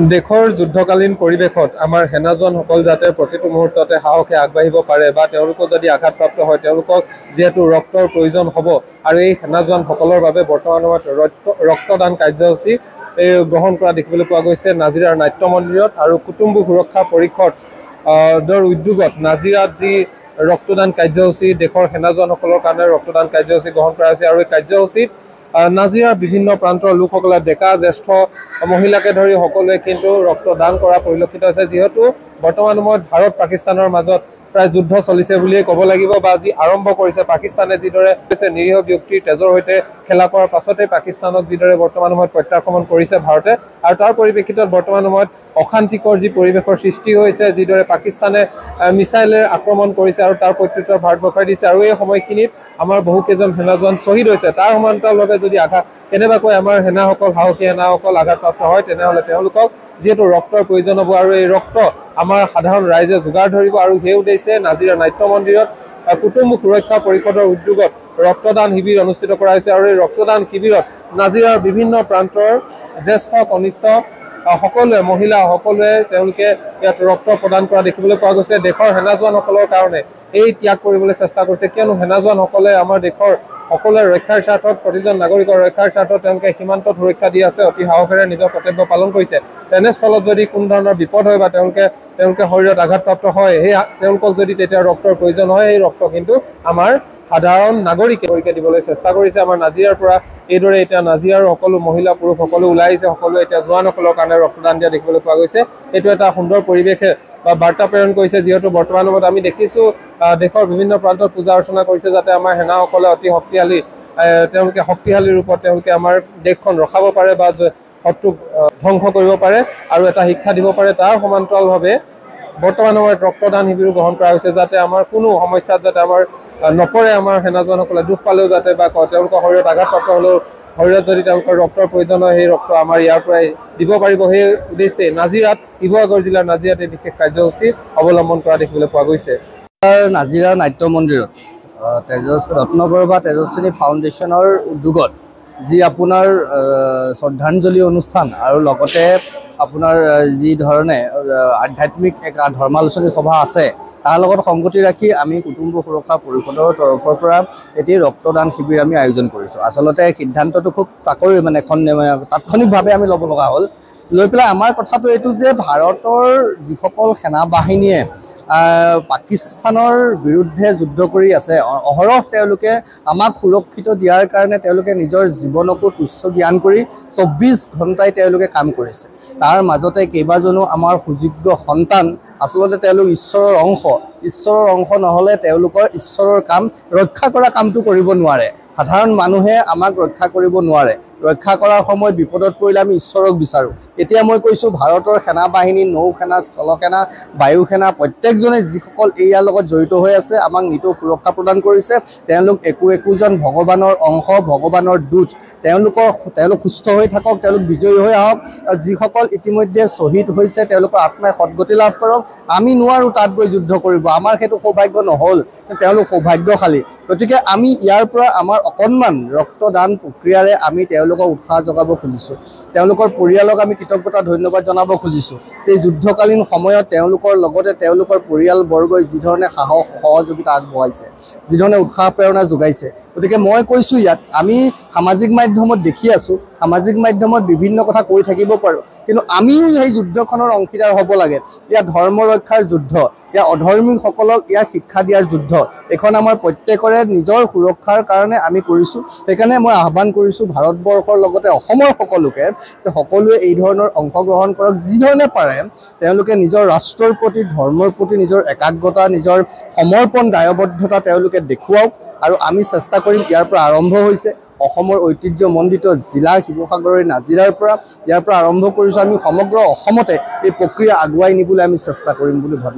দেশৰ যুদ্ধকালীন পৰিৱেশত আমাৰ সেনা জোৱানসকল যাতে প্ৰতিটো মুহূৰ্ততে সাহসে আগবাঢ়িব পাৰে বা তেওঁলোকক যদি আঘাতপ্ৰাপ্ত হয় তেওঁলোকক যিহেতু ৰক্তৰ প্ৰয়োজন হ'ব আৰু এই সেনা জোৱানসকলৰ বাবে বৰ্তমান সময়ত ৰক্তদান কাৰ্যসূচী গ্ৰহণ কৰা দেখিবলৈ পোৱা গৈছে নাজিৰাৰ নাট্য মন্দিৰত আৰু কুটুম্ব সুৰক্ষা পৰিষদৰ উদ্যোগত নাজিৰাত যি ৰক্তদান কাৰ্যসূচী দেশৰ সেনা জোৱানসকলৰ কাৰণে ৰক্তদান কাৰ্যসূচী গ্ৰহণ কৰা হৈছে আৰু এই কাৰ্যসূচীত নাজিৰাৰ বিভিন্ন প্ৰান্তৰ লোকসকলে ডেকা জ্যেষ্ঠ মহিলাকে ধৰি সকলোৱে কিন্তু ৰক্তদান কৰা পৰিলক্ষিত হৈছে যিহেতু বৰ্তমান সময়ত ভাৰত পাকিস্তানৰ মাজত প্ৰায় যুদ্ধ চলিছে বুলিয়ে ক'ব লাগিব বা যি আৰম্ভ কৰিছে পাকিস্তানে যিদৰে নিৰীহ ব্যক্তিৰ তেজৰ সৈতে খেলা কৰাৰ পাছতে পাকিস্তানক যিদৰে বৰ্তমান সময়ত প্ৰত্যাক্ৰমণ কৰিছে ভাৰতে আৰু তাৰ পৰিপ্ৰেক্ষিতত বৰ্তমান সময়ত অশান্তিকৰ যি পৰিৱেশৰ সৃষ্টি হৈছে যিদৰে পাকিস্তানে মিছাইলেৰে আক্ৰমণ কৰিছে আৰু তাৰ প্ৰত্যুত্তৰ ভাৰতবৰ্ষই দিছে আৰু এই সময়খিনিত আমাৰ বহুকেইজন সেনা জোৱান শ্বহীদ হৈছে তাৰ সমান্তৰালভাৱে যদি কেনেবাকৈ আমাৰ সেনাসকল সাহসী সেনাসকল আঘাতপ্ৰাপ্ত হয় তেনেহ'লে তেওঁলোকক যিহেতু ৰক্তৰ প্ৰয়োজন হ'ব আৰু এই ৰক্ত আমাৰ সাধাৰণ ৰাইজে যোগাৰ ধৰিব আৰু সেই উদ্দেশ্যে নাজিৰা নাট্য মন্দিৰত কুটুম্ব সুৰক্ষা পৰিষদৰ উদ্যোগত ৰক্তদান শিবিৰ অনুষ্ঠিত কৰা হৈছে আৰু এই ৰক্তদান শিবিৰত নাজিৰাৰ বিভিন্ন প্ৰান্তৰ জ্যেষ্ঠ কনিষ্ঠ সকলোৱে মহিলা সকলোৱে তেওঁলোকে ইয়াত ৰক্ত প্ৰদান কৰা দেখিবলৈ পোৱা গৈছে দেশৰ সেনা জোৱানসকলৰ কাৰণে এই ত্যাগ কৰিবলৈ চেষ্টা কৰিছে কিয়নো সেনা জোৱানসকলে আমাৰ দেশৰ সকলোৰে ৰক্ষাৰ স্বাৰ্থত প্ৰতিজন নাগৰিকৰ ৰক্ষাৰ স্বাৰ্থত তেওঁলোকে সীমান্তত সুৰক্ষা দি আছে অতি সাহসেৰে নিজৰ কৰ্তব্য পালন কৰিছে তেনেস্থলত যদি কোনো ধৰণৰ বিপদ হয় বা তেওঁলোকে শৰীৰত আঘাতপ্ৰাপ্ত হয় সেই তেওঁলোকক যদি তেতিয়া ৰক্তৰ প্ৰয়োজন হয় সেই ৰক্ত কিন্তু আমাৰ সাধাৰণ নাগৰিকে দিবলৈ চেষ্টা কৰিছে আমাৰ নাজিৰাৰ পৰা এইদৰে এতিয়া নাজিৰাৰ সকলো মহিলা পুৰুষ সকলো ওলাই আহিছে সকলোৱে এতিয়া জোৱানসকলৰ কাৰণে ৰক্তদান দিয়া দেখিবলৈ পোৱা গৈছে এইটো এটা সুন্দৰ পৰিৱেশে বা বাৰ্তা প্ৰেৰণ কৰিছে যিহেতু বৰ্তমান সময়ত আমি দেখিছোঁ দেশৰ বিভিন্ন প্ৰান্তত পূজা অৰ্চনা কৰিছে যাতে আমাৰ সেনাসকলে অতি শক্তিশালী তেওঁলোকে শক্তিশালী ৰূপত তেওঁলোকে আমাৰ দেশখন ৰখাব পাৰে বা শত্ৰুক ধ্বংস কৰিব পাৰে আৰু এটা শিক্ষা দিব পাৰে তাৰ সমান্তৰালভাৱে বৰ্তমান সময়ত ৰক্তদান শিবিৰো গ্ৰহণ কৰা হৈছে যাতে আমাৰ কোনো সমস্যাত যাতে আমাৰ নপৰে আমাৰ সেনা জোৱানসকলে দুখ পালেও যাতে বা তেওঁলোকৰ শৰীৰত আঘাতপ্ৰাপ্ত হ'লেও শৰীৰত যদি তেওঁলোকৰ ৰক্তৰ প্ৰয়োজন হয় সেই ৰক্ত আমাৰ ইয়াৰ পৰাই দিব পাৰিব সেই উদ্দেশ্যে নাজিৰাত শিৱসাগৰ জিলাৰ নাজিৰাত এই বিশেষ কাৰ্যসূচী অৱলম্বন কৰা দেখিবলৈ পোৱা গৈছে নাজিৰা নাট্য মন্দিৰত ৰত্নগৰ্ভা তেজস্বিনী ফাউণ্ডেশ্যনৰ উদ্যোগত যি আপোনাৰ শ্ৰদ্ধাঞ্জলি অনুষ্ঠান আৰু লগতে আপোনাৰ যি ধৰণে আধ্যাত্মিক এক ধৰ্মালোচনী সভা আছে তাৰ লগত সংগতি ৰাখি আমি কুটুম্ব সুৰক্ষা পৰিষদৰ তৰফৰ পৰা এটি ৰক্তদান শিবিৰ আমি আয়োজন কৰিছোঁ আচলতে সিদ্ধান্তটো খুব তাৎক্ষণিকভাৱে আমি ল'ব লগা হ'ল লৈ পেলাই আমাৰ কথাটো এইটো যে ভাৰতৰ যিসকল সেনা বাহিনীয়ে পাকিস্তানৰ বিৰুদ্ধে যুদ্ধ কৰি আছে অহৰহ তেওঁলোকে আমাক সুৰক্ষিত দিয়াৰ কাৰণে তেওঁলোকে নিজৰ জীৱনকো তুচ্ছ জ্ঞান কৰি 24 ঘণ্টাই তেওঁলোকে কাম কৰিছে তাৰ মাজতে কেইবাজনো আমাৰ সুযোগ্য সন্তান আচলতে তেওঁলোক ঈশ্বৰৰ অংশ নহ'লে তেওঁলোকৰ ঈশ্বৰৰ কাম ৰক্ষা কৰা কামটো কৰিব নোৱাৰে সাধাৰণ মানুহে আমাক ৰক্ষা কৰিব নোৱাৰে ৰক্ষা কৰাৰ সময়ত বিপদত পৰিলে আমি ঈশ্বৰক বিচাৰোঁ এতিয়া মই কৈছোঁ ভাৰতৰ সেনা বাহিনী নৌসেনা স্থলসেনা বায়ুসেনা প্ৰত্যেকজনে যিসকল ইয়াৰ লগত জড়িত হৈ আছে আমাক নিতৌ সুৰক্ষা প্ৰদান কৰিছে তেওঁলোক একোজন ভগৱানৰ অংশ ভগৱানৰ দূত তেওঁলোক সুস্থ হৈ থাকক তেওঁলোক বিজয়ী হৈ আহক আৰু যিসকল ইতিমধ্যে শ্বহীদ হৈছে তেওঁলোকৰ আত্মাই সদ্গতি লাভ কৰক আমি নোৱাৰোঁ তাত গৈ যুদ্ধ কৰিব আমাৰ সেইটো সৌভাগ্য নহ'ল তেওঁলোক সৌভাগ্যশালী গতিকে আমি ইয়াৰ পৰা আমাৰ অকণমান ৰক্তদান প্ৰক্ৰিয়াৰে আমি তেওঁলোকক উৎসাহ যোগাব খুজিছোঁ তেওঁলোকৰ পৰিয়ালক আমি কৃতজ্ঞতা ধন্যবাদ জনাব খুজিছোঁ যে যুদ্ধকালীন সময়ত তেওঁলোকৰ লগতে তেওঁলোকৰ পৰিয়ালবৰ্গই যিধৰণে সাহস সহযোগিতা আগবঢ়াইছে যিধৰণে উৎসাহ প্ৰেৰণা যোগাইছে গতিকে মই কৈছোঁ ইয়াত আমি সামাজিক মাধ্যমত দেখি আছোঁ সামাজিক মাধ্যমত বিভিন্ন কথা কৈ থাকিব পাৰোঁ কিন্তু আমিও সেই যুদ্ধখনৰ অংশীদাৰ হ'ব লাগে ইয়াত ধৰ্ম ৰক্ষাৰ যুদ্ধ ইয়াৰ অধৰ্মীসকলক ইয়াক শিক্ষা দিয়াৰ যুদ্ধ এখন আমাৰ প্ৰত্যেকৰে নিজৰ সুৰক্ষাৰ কাৰণে আমি কৰিছোঁ সেইকাৰণে মই আহ্বান কৰিছোঁ ভাৰতবৰ্ষৰ লগতে অসমৰ সকলোকে যে সকলোৱে এই ধৰণৰ অংশগ্ৰহণ কৰক যিধৰণে পাৰে তেওঁলোকে নিজৰ ৰাষ্ট্ৰৰ প্ৰতি ধৰ্মৰ প্ৰতি নিজৰ একাগ্ৰতা নিজৰ সমৰ্পণ দায়বদ্ধতা তেওঁলোকে দেখুৱাওক আৰু আমি চেষ্টা কৰিম ইয়াৰ পৰা আৰম্ভ হৈছে অসমৰ ঐতিহ্যমণ্ডিত জিলা শিৱসাগৰৰ নাজিৰাৰ পৰা ইয়াৰ পৰা আৰম্ভ কৰিছোঁ আমি সমগ্ৰ অসমতে এই প্ৰক্ৰিয়া আগুৱাই নিবলৈ আমি চেষ্টা কৰিম বুলি ভাবিছোঁ